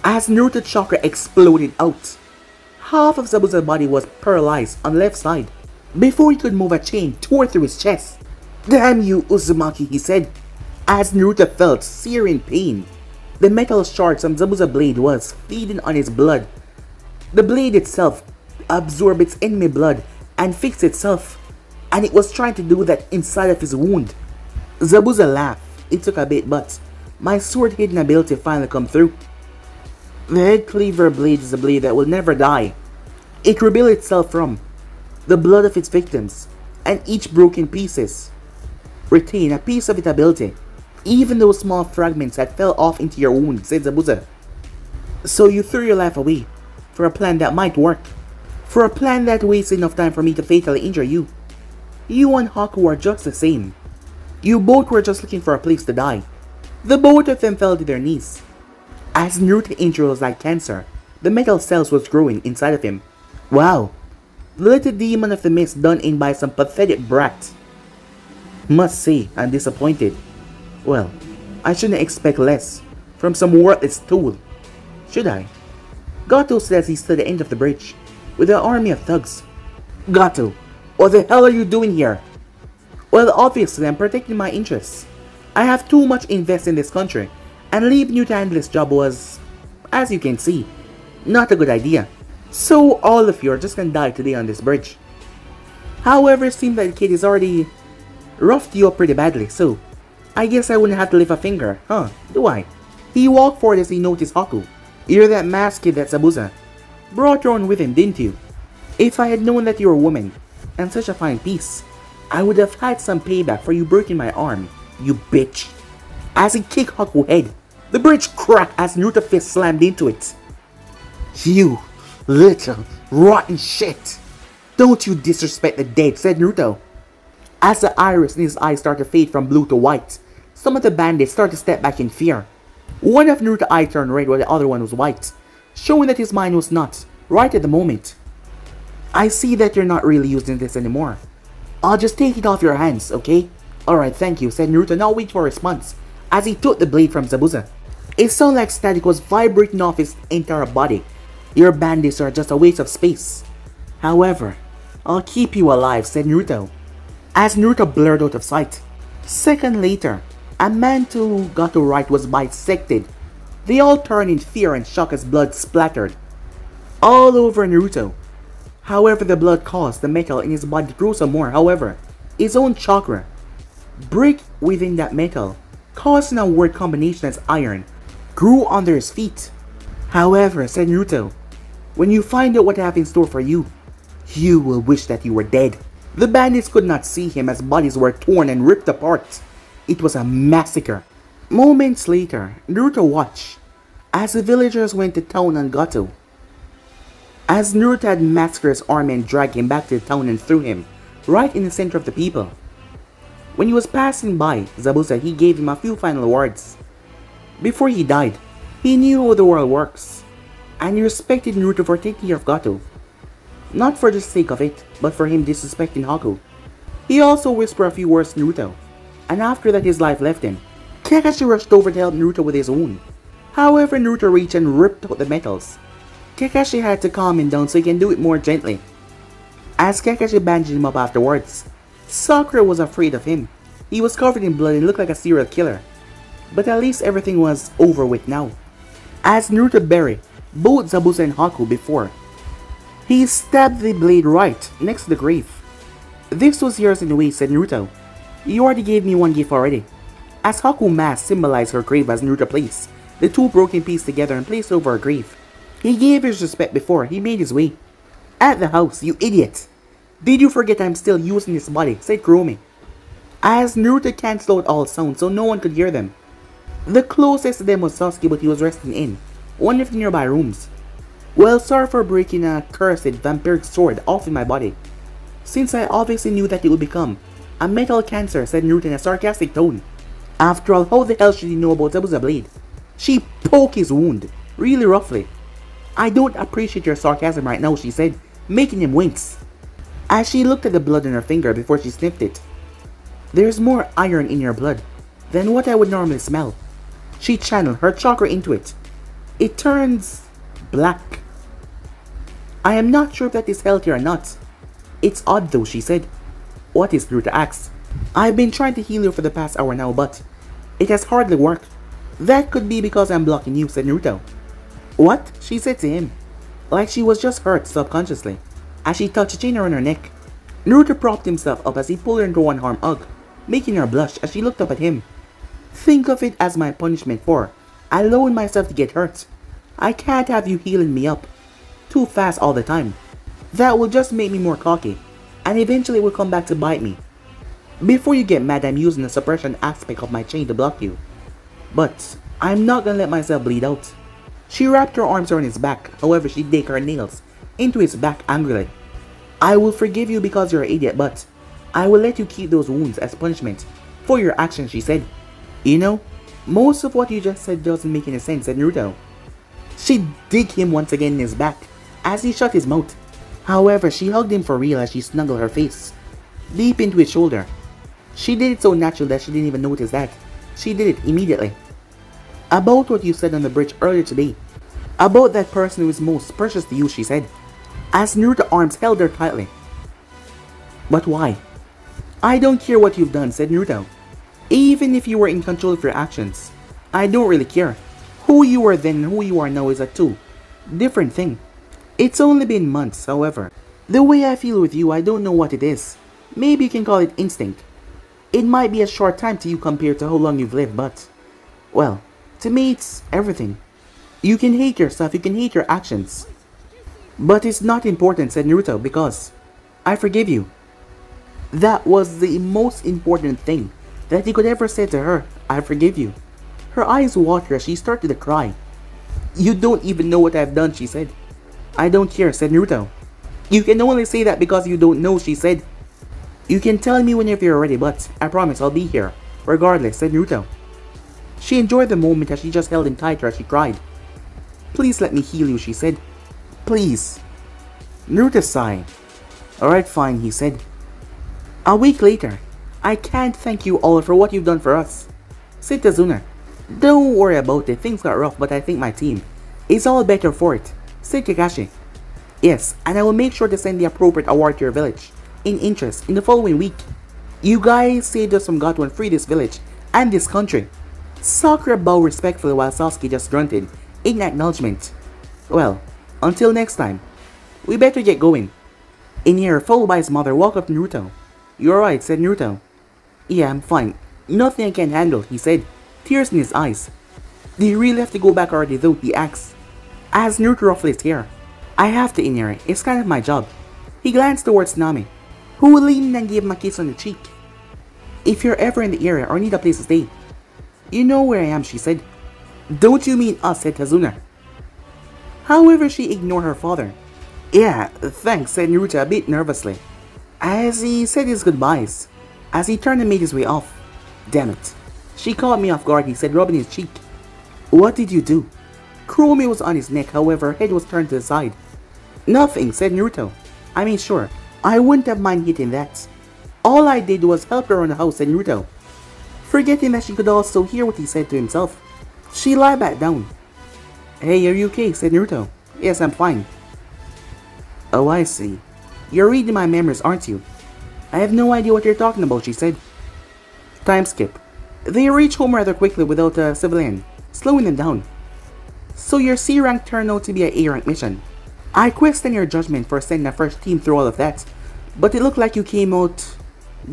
As Naruto's chakra exploded out, half of Zabuza's body was paralyzed on the left side. Before he could move, a chain tore through his chest. Damn you, Uzumaki, he said, as Naruto felt searing pain. The metal shard from Zabuza's blade was feeding on his blood. The blade itself absorbed its enemy blood and fixed itself, and it was trying to do that inside of his wound. Zabuza laughed. It took a bit, but my sword hidden ability finally come through. The head cleaver blade is a blade that will never die. It rebuilt itself from the blood of its victims, and each broken pieces retain a piece of its ability. Even those small fragments that fell off into your wound, said Zabuza. So you threw your life away for a plan that might work. For a plan that wasted enough time for me to fatally injure you. You and Haku are just the same. You both were just looking for a place to die. The both of them fell to their knees. As Naruto's injury was like cancer, the metal cells was growing inside of him. Wow, the little demon of the mist done in by some pathetic brat. Must say, I'm disappointed. Well, I shouldn't expect less from some worthless tool, should I? Gato said as he stood at the end of the bridge with an army of thugs. Gato, what the hell are you doing here? Well, obviously I'm protecting my interests. I have too much invest in this country, and leaving you to handle this job was, as you can see, not a good idea. So all of you are just gonna die today on this bridge. However, it seems like the kid has already roughed you up pretty badly, so I guess I wouldn't have to lift a finger, huh? Do I? He walked forward as he noticed Haku. You're that masked kid that Zabuza brought your own with him, didn't you? If I had known that you were a woman and such a fine piece, I would have had some payback for you breaking my arm, you bitch. As he kicked Haku's head, the bridge cracked as Naruto's fist slammed into it. You little rotten shit. Don't you disrespect the dead, said Naruto. As the iris in his eyes started to fade from blue to white, some of the bandits started to step back in fear. One of Naruto's eyes turned red while the other one was white, showing that his mind was not right at the moment. I see that you're not really using this anymore. I'll just take it off your hands, okay? Alright, thank you, said Naruto, now wait for a response, as he took the blade from Zabuza. It sounded like static was vibrating off his entire body. Your bandits are just a waste of space. However, I'll keep you alive, said Naruto, as Naruto blurred out of sight. Second later, a man to Gato's right was bisected. They all turned in fear and shock as blood splattered all over Naruto. However, the blood caused the metal in his body to grow some more. However, his own chakra break within that metal, causing a word combination as iron grew under his feet. However, said Naruto, when you find out what I have in store for you, you will wish that you were dead. The bandits could not see him as bodies were torn and ripped apart. It was a massacre. Moments later, Naruto watched as the villagers went to town on Gato. As Naruto had massacred his army and dragged him back to the town and threw him right in the center of the people. When he was passing by Zabuza, he gave him a few final words. Before he died, he knew how the world works, and he respected Naruto for taking care of Gato. Not for the sake of it, but for him disrespecting Haku. He also whispered a few words to Naruto, and after that his life left him. Kakashi rushed over to help Naruto with his wound. However, Naruto reached and ripped out the metals. Kakashi had to calm him down so he can do it more gently. As Kakashi bandaged him up afterwards, Sakura was afraid of him. He was covered in blood and looked like a serial killer. But at least everything was over with now. As Naruto buried both Zabuza and Haku before, he stabbed the blade right next to the grave. This was yours in a way, said Naruto. You already gave me one gift already. As Haku mask symbolized her grave as Naruto placed the two broken pieces together and placed over her grave. He gave his respect before he made his way. At the house, you idiot! Did you forget I'm still using this body, said Kuromi. As Naruto cancelled out all sounds so no one could hear them. The closest to them was Sasuke, but he was resting in one of the nearby rooms. Well, sorry for breaking a cursed vampiric sword off in my body, since I obviously knew that it would become a metal cancer, said Naruto in a sarcastic tone. After all, how the hell should he know about Zabuza blade? She poked his wound, really roughly. I don't appreciate your sarcasm right now, she said, making him wince. As she looked at the blood on her finger before she sniffed it. There's more iron in your blood than what I would normally smell. She channeled her chakra into it. It turns black. I am not sure if that is healthy or not. It's odd though, she said. What is Naruto asked. I've been trying to heal you for the past hour now, but it has hardly worked. That could be because I'm blocking you, said Naruto. What? She said to him, like she was just hurt subconsciously, as she touched China on her neck. Naruto propped himself up as he pulled her into one arm hug, making her blush as she looked up at him. Think of it as my punishment for allowing myself to get hurt. I can't have you healing me up too fast all the time. That will just make me more cocky, and eventually it will come back to bite me. Before you get mad, I'm using the suppression aspect of my chain to block you. But I'm not gonna let myself bleed out. She wrapped her arms around his back, however she dug her nails into his back angrily. I will forgive you because you're an idiot, but I will let you keep those wounds as punishment for your actions, she said. You know, most of what you just said doesn't make any sense, said Naruto. She dug him once again in his back as he shut his mouth. However, she hugged him for real as she snuggled her face deep into his shoulder. She did it so natural that she didn't even notice that. She did it immediately. About what you said on the bridge earlier today. About that person who is most precious to you, she said, as Naruto's arms held her tightly. But why? I don't care what you've done, said Naruto. Even if you were in control of your actions, I don't really care. Who you were then and who you are now is a different thing. It's only been months, however. The way I feel with you, I don't know what it is. Maybe you can call it instinct. It might be a short time to you compared to how long you've lived, but, well, to me it's everything. You can hate yourself, you can hate your actions. But it's not important, said Naruto, because I forgive you. That was the most important thing that he could ever say to her. I forgive you. Her eyes watered as she started to cry. You don't even know what I've done, she said. I don't care, said Naruto. You can only say that because you don't know, she said. You can tell me whenever you're ready, but I promise I'll be here, regardless, said Naruto. She enjoyed the moment as she just held him tighter as she cried. Please let me heal you, she said. Please. Naruto sighed. Alright, fine, he said. A week later, I can't thank you all for what you've done for us, said Tazuna. Don't worry about it, things got rough, but I think my team is all better for it, said Kakashi. Yes, and I will make sure to send the appropriate award to your village in interest in the following week. You guys saved us from Gato and freed this village and this country. Sakura bowed respectfully while Sasuke just grunted in acknowledgement. Well, until next time, we better get going. Inier, followed by his mother, walked up to Naruto. You alright, said Naruto. Yeah, I'm fine. Nothing I can handle, he said, tears in his eyes. Do you really have to go back already though, he asked. As Naruto ruffled his hair. I have to, Inier, it's kind of my job. He glanced towards Nami, who leaned in and gave him a kiss on the cheek. If you're ever in the area or need a place to stay, you know where I am, she said. Don't you mean us, said Tazuna. However, she ignored her father. Yeah, thanks, said Naruto a bit nervously, as he said his goodbyes, as he turned and made his way off. Damn it. She caught me off guard, he said, rubbing his cheek. What did you do? Kuromi was on his neck, however, her head was turned to the side. Nothing, said Naruto. I mean, sure, I wouldn't have mind hitting that. All I did was help her around the house, said Naruto, forgetting that she could also hear what he said to himself. She lied back down. Hey, are you okay, said Naruto. Yes, I'm fine. Oh, I see. You're reading my memories, aren't you? I have no idea what you're talking about, she said. Time skip. They reach home rather quickly without a civilian slowing them down. So your C rank turned out to be an A rank mission. I question your judgment for sending a first team through all of that, but it looked like you came out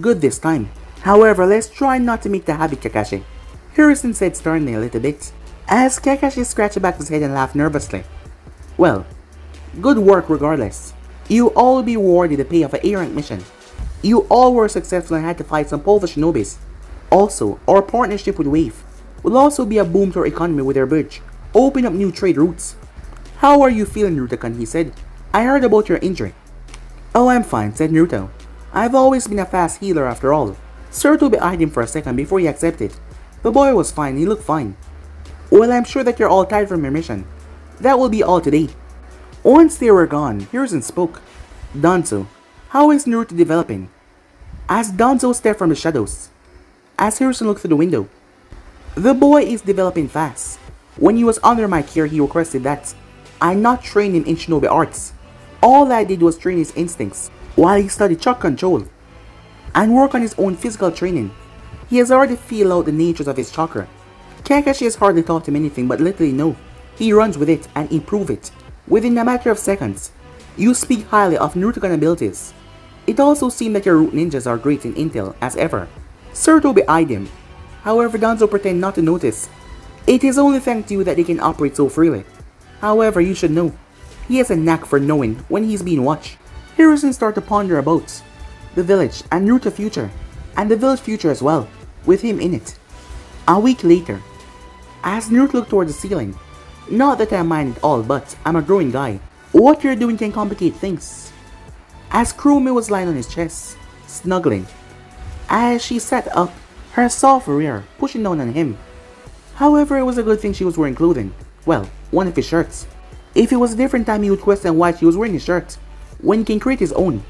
good this time. However, let's try not to make the habit, Kakashi. Harrison said sternly a little bit, as Kakashi scratched back his head and laughed nervously. Well, good work regardless. You all will be rewarded the pay of an A-rank mission. You all were successful and had to fight some powerful shinobis. Also, our partnership with Wave will also be a boom to our economy with our bridge, open up new trade routes. How are you feeling, Naruto-kun? He said. I heard about your injury. Oh, I'm fine, said Naruto. I've always been a fast healer after all. Sarutobi eyed him for a second before he accepted. The boy was fine, he looked fine. Well, I'm sure that you're all tired from your mission. That will be all today. Once they were gone, Hiruzen spoke. Danzo, how is Naruto developing? As Danzo stepped from the shadows. As Hiruzen looked through the window. The boy is developing fast. When he was under my care, he requested that I not train him in shinobi arts. All I did was train his instincts, while he studied chakra control, and work on his own physical training. He has already feel out the natures of his chakra. Kakashi has hardly taught him anything, but literally no. He runs with it and improve it. Within a matter of seconds, you speak highly of Naruto-kun abilities. It also seemed that your root ninjas are great in intel, as ever. Sarutobi eyed him. However, Danzo pretended not to notice. It is only thanks to you that they can operate so freely. However, you should know, he has a knack for knowing when he's being watched. Hiruzen started to ponder about the village and Naruto's future, and the village future as well, with him in it. A week later, as Naruto looked toward the ceiling, not that I mind at all, but I'm a growing guy. What you're doing can complicate things. As Kurumi was lying on his chest, snuggling, as she sat up, her soft rear pushing down on him. However, it was a good thing she was wearing clothing. Well, one of his shirts. If it was a different time, he would question why she was wearing his shirt, when he can create his own.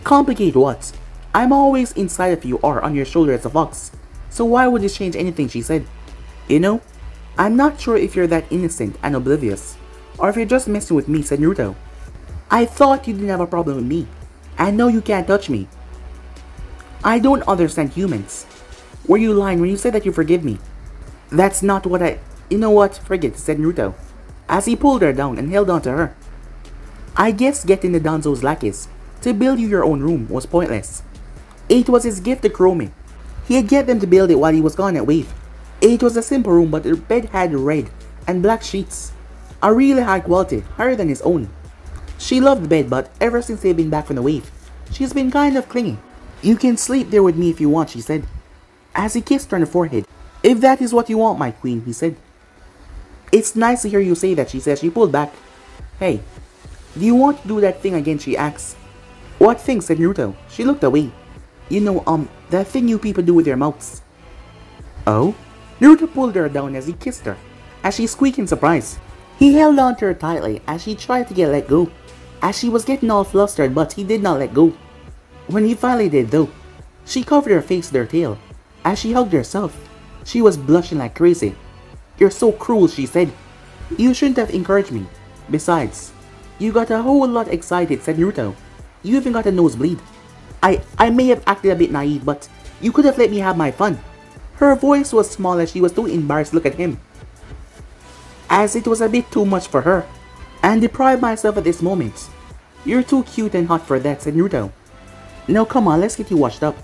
Complicate what? I'm always inside of you or on your shoulder as a fox, so why would this change anything, she said. You know, I'm not sure if you're that innocent and oblivious, or if you're just messing with me, said Naruto. I thought you didn't have a problem with me, and no, you can't touch me. I don't understand humans. Were you lying when you said that you forgive me? That's not what You know what, forget it, said Naruto, as he pulled her down and held on to her. I guess getting the Danzo's lackeys to build you your own room was pointless. It was his gift to Kurumi. He'd get them to build it while he was gone at Wave. It was a simple room, but the bed had red and black sheets. A really high quality, higher than his own. She loved the bed, but ever since they've been back from the Wave, she's been kind of clingy. You can sleep there with me if you want, she said, as he kissed her on the forehead. If that is what you want, my queen, he said. It's nice to hear you say that, she said. She pulled back. Hey, do you want to do that thing again, she asked. What thing, said Naruto. She looked away. You know, that thing you people do with your mouths. Oh? Naruto pulled her down as he kissed her, as she squeaked in surprise. He held on to her tightly as she tried to get let go, as she was getting all flustered, but he did not let go. When he finally did though, she covered her face with her tail, as she hugged herself. She was blushing like crazy. You're so cruel, she said. You shouldn't have encouraged me. Besides, you got a whole lot excited, said Naruto. You even got a nosebleed. I may have acted a bit naive, but you could have let me have my fun. Her voice was small as she was too embarrassed to look at him, as it was a bit too much for her. And deprive myself at this moment. You're too cute and hot for that, said Naruto. Now come on, let's get you washed up.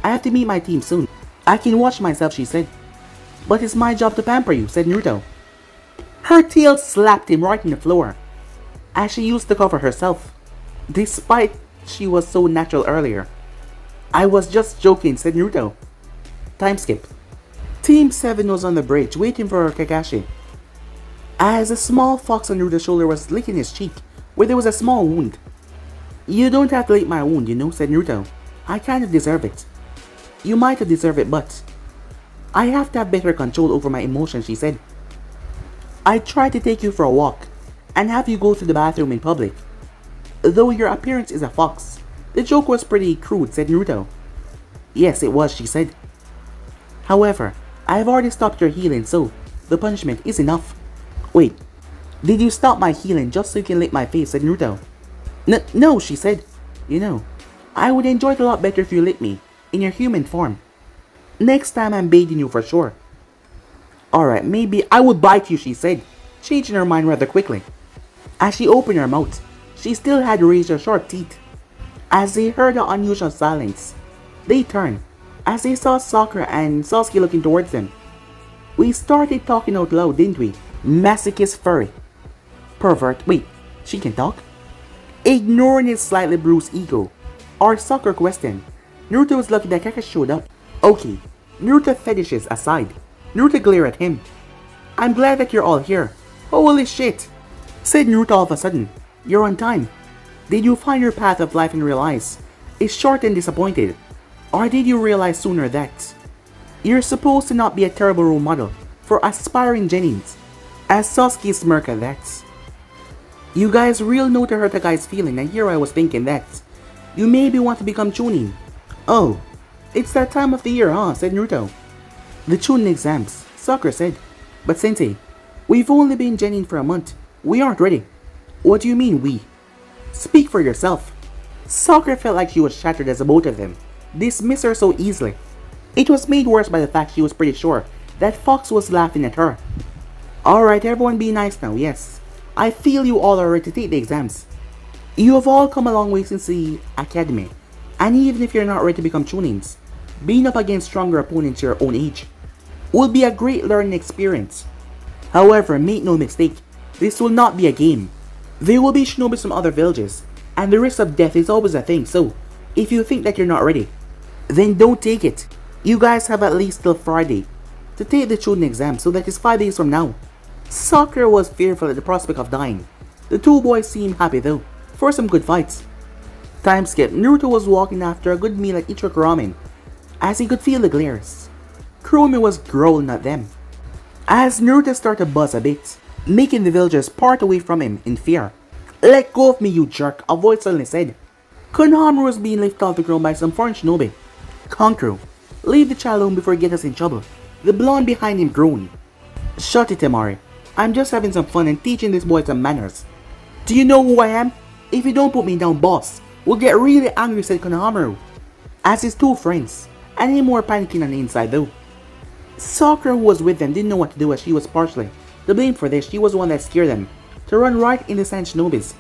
I have to meet my team soon. I can wash myself, she said. But it's my job to pamper you, said Naruto. Her tail slapped him right in the floor, as she used to cover herself, despite she was so natural earlier. I was just joking, said Naruto. Time skip. Team 7 was on the bridge, waiting for Kakashi, as a small fox on Naruto's shoulder was licking his cheek, where there was a small wound. You don't have to lick my wound, you know, said Naruto. I kind of deserve it. You might have deserved it, but I have to have better control over my emotions, she said. I tried to take you for a walk, and have you go to the bathroom in public. Though your appearance is a fox, the joke was pretty crude, said Naruto. Yes, it was, she said. However, I've already stopped your healing, so the punishment is enough. Wait, did you stop my healing just so you can lick my face, said Naruto. No, she said. You know, I would enjoy it a lot better if you licked me in your human form. Next time I'm bathing you for sure. Alright, maybe I would bite you, she said, changing her mind rather quickly. As she opened her mouth, she still had razor-sharp teeth. As they heard the unusual silence, they turned, as they saw Sakura and Sasuke looking towards them. We started talking out loud, didn't we? Masochist furry. Pervert. Wait, she can talk? Ignoring his slightly bruised ego, our soccer question, Naruto was lucky that Kakashi showed up. Okay, Naruto fetishes aside, Naruto glared at him. I'm glad that you're all here. Holy shit, said Naruto all of a sudden. You're on time. Did you find your path of life and realize it's short and disappointed? Or did you realize sooner that you're supposed to not be a terrible role model for aspiring Genins? As Sasuke smirked at that. You guys real know to hurt a guy's feeling, and here I was thinking that you maybe want to become Chunin. Oh, it's that time of the year, huh? Said Naruto. The Chunin exams, Sakura said. But Sensei, we've only been Genin for a month. We aren't ready. What do you mean we? Speak for yourself. Sakura felt like she was shattered as the both of them dismissed her so easily. It was made worse by the fact she was pretty sure that Fox was laughing at her. Alright, everyone be nice now, yes. I feel you all are ready to take the exams. You have all come a long way since the academy, and even if you're not ready to become Chunins, being up against stronger opponents your own age will be a great learning experience. However, make no mistake, this will not be a game. There will be shinobis from other villages, and the risk of death is always a thing, so if you think that you're not ready, then don't take it. You guys have at least till Friday to take the Chunin exam, so that is 5 days from now. Sakura was fearful at the prospect of dying. The two boys seemed happy though, for some good fights. Time skip, Naruto was walking after a good meal at Ichiraka Ramen, as he could feel the glares. Kurumi was growling at them. As Naruto started to buzz a bit, making the villagers part away from him in fear. Let go of me, you jerk, a voice suddenly said. Konohamaru was being lifted off the ground by some foreign shinobi. Kankuro, leave the child alone before he gets us in trouble. The blonde behind him groaned. Shut it, Temari. I'm just having some fun and teaching this boy some manners. Do you know who I am? If you don't put me down, boss, we'll get really angry, said Konohamaru. As his two friends, and him more panicking on the inside though. Sakura, who was with them, didn't know what to do as she was partially to blame for this. She was the one that scared them to run right into Sand Shinobis.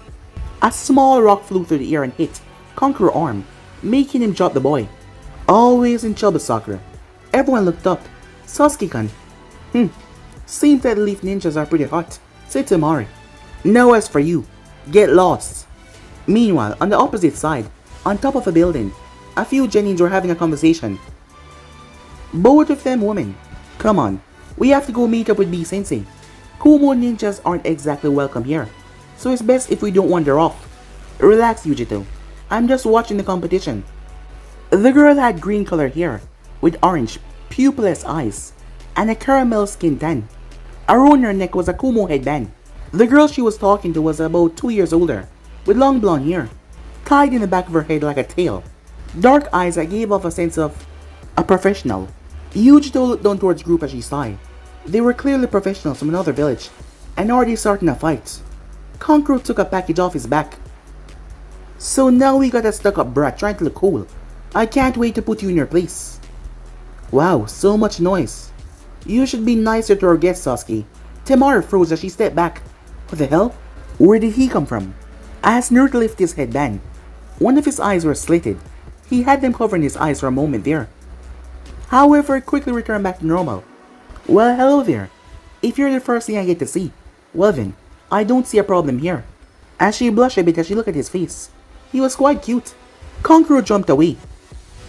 A small rock flew through the air and hit Kankuro's arm, making him drop the boy. Always in trouble, Sakura. Everyone looked up. Sasuke-kun. Seems that the leaf ninjas are pretty hot, said Temari. Now as for you, get lost. Meanwhile, on the opposite side, on top of a building, a few Genins were having a conversation. Both of them women. Come on, we have to go meet up with B-sensei. Kumo ninjas aren't exactly welcome here, so it's best if we don't wander off. Relax, Yujito. I'm just watching the competition. The girl had green colored hair, with orange, pupilless eyes, and a caramel skin tan. Around her neck was a Kumo headband. The girl she was talking to was about 2 years older, with long blonde hair, tied in the back of her head like a tail. Dark eyes that gave off a sense of a professional. Yujito looked down towards the group as she sighed. They were clearly professionals from another village, and already starting a fight. Kankuro took a package off his back. So now we got a stuck-up brat trying to look cool. I can't wait to put you in your place. Wow, so much noise. You should be nicer to our guest, Sasuke. Temari froze as she stepped back. What the hell? Where did he come from? As Naruto lifted his headband, one of his eyes were slitted. He had them covering his eyes for a moment there. However, it quickly returned back to normal. Well, hello there. If you're the first thing I get to see, well then, I don't see a problem here. As she blushed a bit as she looked at his face. He was quite cute. Kankuro jumped away.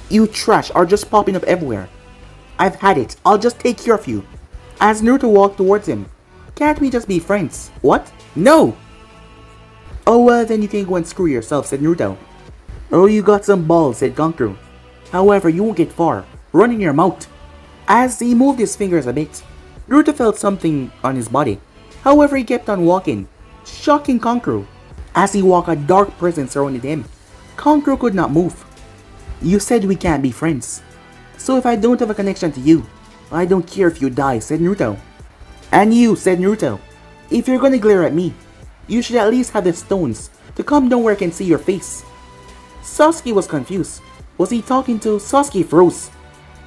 You trash are just popping up everywhere. I've had it. I'll just take care of you. As Naruto walked towards him. Can't we just be friends? What? No! Oh well, then you can go and screw yourself, said Naruto. Oh, you got some balls, said Kankuro. However, you won't get far. Run in your mouth. As he moved his fingers a bit, Naruto felt something on his body. However, he kept on walking, shocking Kankuro. As he walked, a dark presence surrounded him. Kankuro could not move. You said we can't be friends. So if I don't have a connection to you, I don't care if you die, said Naruto. And you, said Naruto, if you're gonna glare at me, you should at least have the stones to come down where I can see your face. Sasuke was confused. Was he talking to Sasuke? Froze.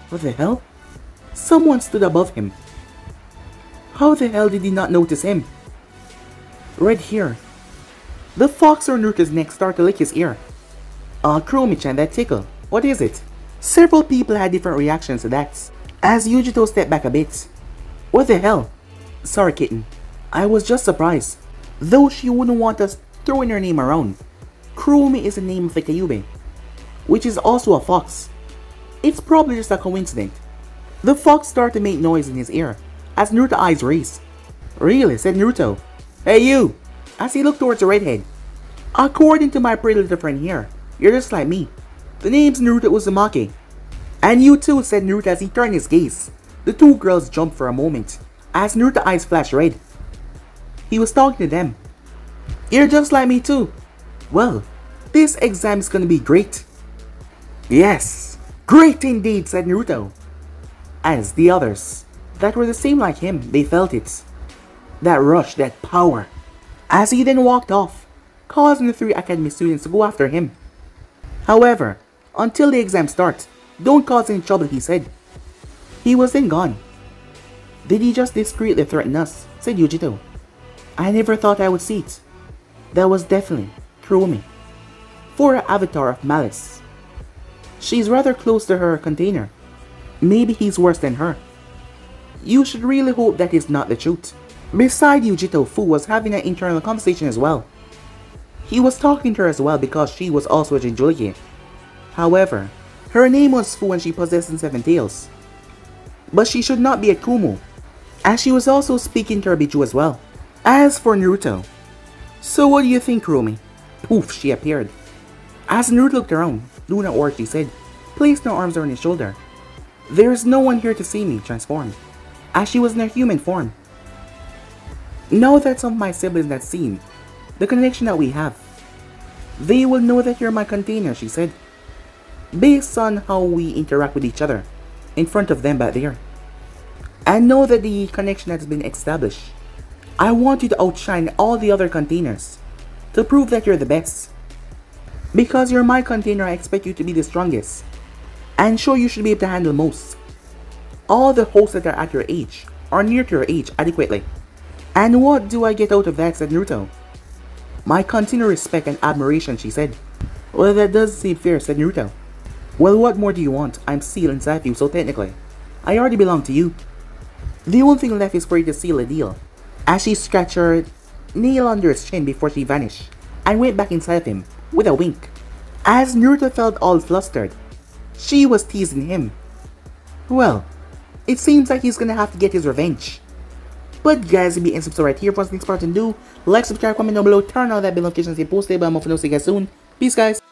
What the hell? Someone stood above him. How the hell did he not notice him? Right here. The fox on Naruto's neck started to lick his ear. Kurumi-chan, that tickle. What is it? Several people had different reactions to that. As Yujito stepped back a bit. What the hell? Sorry, kitten. I was just surprised. Though she wouldn't want us throwing her name around. Kurumi is the name of a Kyuubi, which is also a fox. It's probably just a coincidence. The fox started to make noise in his ear as Naruto's eyes raised. Really? Said Naruto. Hey you! As he looked towards the redhead. According to my pretty little friend here, you're just like me. The name's Naruto Uzumaki. And you too, said Naruto as he turned his gaze. The two girls jumped for a moment as Naruto's eyes flashed red. He was talking to them. You're just like me too. Well, this exam is gonna be great. Yes, great indeed, said Naruto. As the others that were the same like him, they felt it. That rush, that power. As he then walked off, causing the 3 academy students to go after him. However, until the exam starts, don't cause any trouble, he said. He was then gone. Did he just discreetly threaten us? Said Yujito. I never thought I would see it. That was definitely Kurumi. For her avatar of malice. She's rather close to her container. Maybe he's worse than her. You should really hope that is not the truth. Beside Yujito, Fu was having an internal conversation as well. He was talking to her as well because she was also a Jinchuriki. However, her name was Fu and she possessed 7 tails. But she should not be a Kumu, as she was also speaking to her Biju as well. As for Naruto, so what do you think, Kurumi? Poof, she appeared. As Naruto looked around, Luna or she said, placed her arms around his shoulder. There is no one here to see me transformed, as she was in her human form. Now that some of my siblings have seen the connection that we have, they will know that you're my container, she said. Based on how we interact with each other in front of them back there. And know that the connection has been established. I want you to outshine all the other containers to prove that you're the best. Because you're my container, I expect you to be the strongest and sure you should be able to handle most. All the hosts that are at your age or near to your age adequately. And what do I get out of that, said Naruto. My continued respect and admiration, she said. Well, that does seem fair, said Naruto. Well, what more do you want? I'm sealed inside you, so technically, I already belong to you. The only thing left is for you to seal a deal. As she scratched her nail under his chin before she vanished, and went back inside of him, with a wink. As Naruto felt all flustered, she was teasing him. Well, it seems like he's gonna have to get his revenge. But guys, if you subscribe right here for the next part to do, like, subscribe, comment down below, turn on that bell notification, stay posted, but I'm off and I'll see you guys soon. Peace guys.